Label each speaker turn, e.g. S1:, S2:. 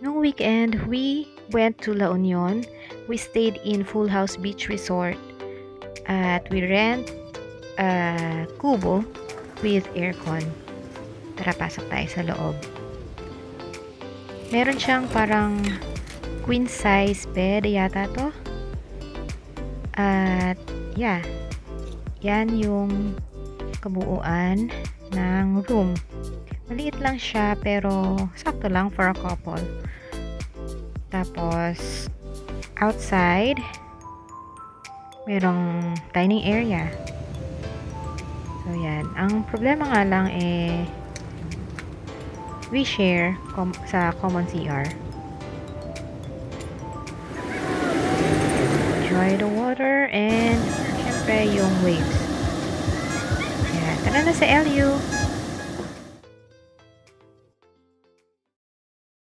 S1: Nung weekend, we went to La Union. We stayed in Fullhouse Beach Resort at we rent a kubo with aircon. Tara, pasok tayo sa loob. Meron siyang parang queen size bed yata to. At yeah, yan yung kabuuan ng room. Maliit lang siya pero sakto lang for a couple. Tapos outside, merong dining area. So yan, ang problema nga lang we share sa common CR. Enjoy the water and syempre yung waves. Yan, tara na sa LU.